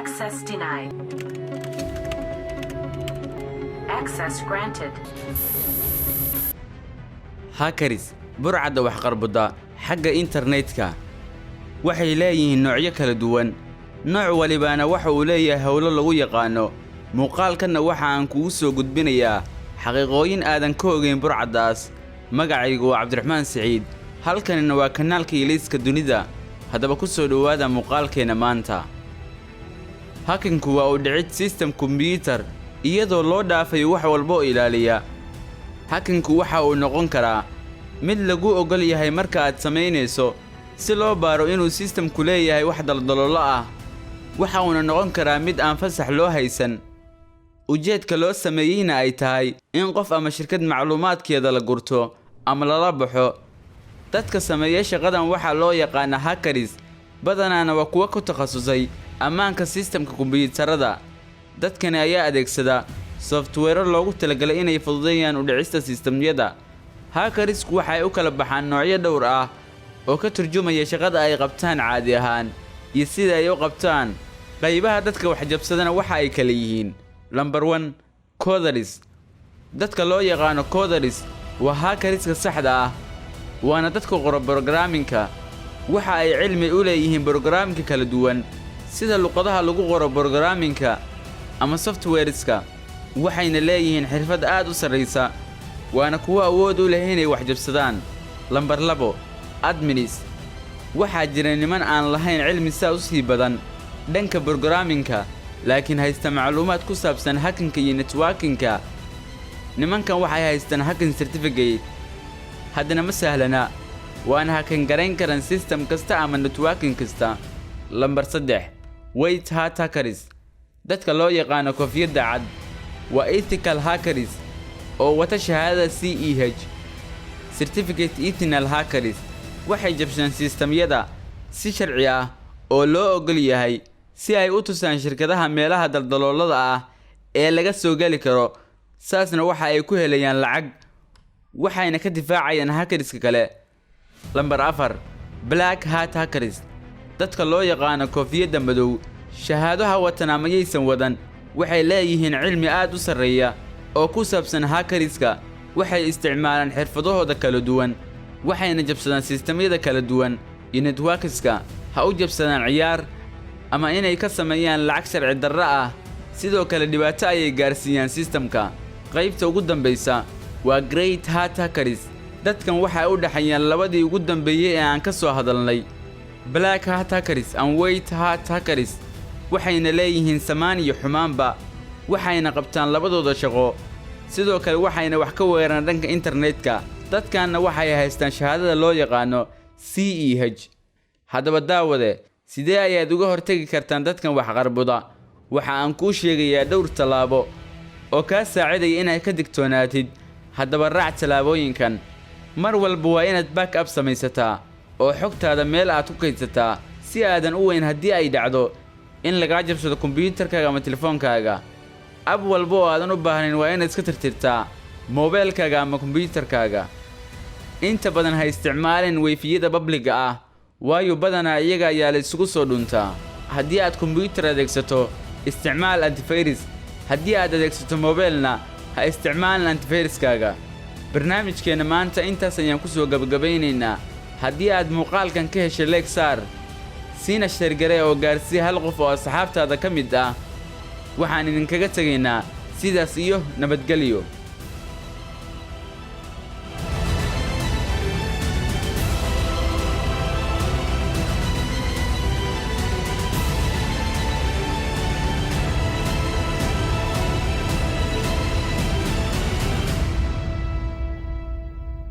Access denied. Access granted. Hackers burcadda wax qarbuda xagga internetka waxay leeyihiin noocyo kala duwan. nooc walibana waxa uu leeyahay hawlo lagu yaqaano. muuqaalkana waxa aan kugu soo gudbinayaa xaqiiqooyin aadan ka ogeyn burcaddaas. magacaygu waa Cabdiraxmaan Saciid, halkanina waa kanaalka Ilayska Dunida. haddaba ku soo dhawaada muuqaalkeena maanta. hackingku waa u dhicid system computer iyadoo loo dhaafay wax walba oo ilaaliya. hackingku waxa uu noqon karaa mid lagu ogol yahay marka aad samaynayso si loo baaro inuu systemku leeyahay wax daldaloolo ah. waxa uu noqon karaa mid aan fasax loo haysan. ujeedka loo sameeyayna ay tahay in qof ama shirkad macluumaadkeeda la gurto ama lala baxo. dadka sameeya shaqadan waxa loo yaqaan hackers, badanaana waa kuwa ku takhasusay ammaanka systemka kombiyuutarada. dadkani ayaa adeegsada software loogu talagalay inay fududeeyaan u dhicista systemyada. hackersku waxay u kala baxaan noocyo dhowr ah oo ka turjumaya shaqada ay qabtaan caadi ahaan iyo sida ay u qabtaan. qaybaha dadka wax jabsadana waxa ay kala yihiin: Number 1, coders. dadka loo yaqaan coders waa hackerska saxda ah, waana dadka qora programmingka. waxa ay cilmi u leeyihiin programmingka kala duwan sida luqadaha lagu qoro programmingka ama softwareska, waxayna leeyihiin xirfad aad u sareysa, waana kuwa awood u leh inay wax jabsadaan. Number 2, admins. waxaa jira niman aan lahayn cilmi u sii badan dhanka programmingka, laakiin haysta macluumaad ku saabsan hacking iyo networkingka. nimankan waxay haystaan hacking certificate, haddana ma sahlana, waana hacking garayn karaan system kasta ama networking kasta. Number 3, white hat hackers. dadka loo yaqaan koofiyadda cad waa ethical hackers oo wata shahaadada CEH certificate. ethical hackers waxay jabshaan systemyada si sharci ah oo loo ogol yahay si ay u tusaan shirkadaha meelaha daldaloolada ah ee laga soo gali karo. saasna waxa ay ku helayaan lacag, waxayna ka difaacayaan hackerska kale. Number 4, black hat hackers. dadka loo yaqaan koofiyadda madow shahaadaha watan ama yeysan wadan waxay leeyihiin cilmi aad u sarreeya oo ku saabsan hackerska. waxay isticmaalaan xirfadahooda kala duwan, waxayna jabsadaan systemyada kala duwan iyo networkska. ha u jabsadaan ciyaar ama inay ka sameeyaan lacag sharci darro ah. sidoo kale dhibaato ayay gaarsiiyaan systemka. qaybta ugu dambaysa waa great hat hackers. dadkan waxay u dhaxayaan labadii ugu dambeeyay ee aan ka soo hadalnay, black hat hackers and white hat hackers. waxayna leeyihiin samaan iyo xumaanba, waxayna qabtaan labadooda shaqo. sidoo kale waxayna wax ka weeraraan dhanka internetka. dadkanna waxay haystaan shahaadada loo yaqaano CEH. haddaba daawade, sidee ayaad uga hortagi kartaan dadkan wax qarbuda? waxa aan kuu sheegayaa dhowr tallaabo oo kaa saacidaya inaad ka digtoonaatid. haddaba raac tallaabooyinkan. mar walba waa inaad backup samaysataa oo xogtaada meel aad ku kaydsataa si aadan u weyn haddii ay dhacdo in lagaa jabsado kombiyuutarkaaga ama telefoonkaaga. ab walba oo aadan u baahnayn waa inaad iska tirtirtaa moobeelkaaga ama kombiyuutarkaaga. inta badan ha isticmaalin wayfiyada babliga ah, waayo badanaa iyaga ayaa la isugu soo dhuntaa. haddii aad kombiyuutar adeegsato, isticmaal antivirus. haddii aad adeegsato moobeelna, ha isticmaalin antiviruskaaga. barnaamijkeenna maanta intaas ayaan ku soo gabagabaynaynaa. haddii aad muuqaalkan ka heshay leeg saar, siina sheergare oo gaarsii hal qof oo asxaabtaada ka mid ah. waxaan idinkaga tegaynaa sidaas iyo nabadgelyo.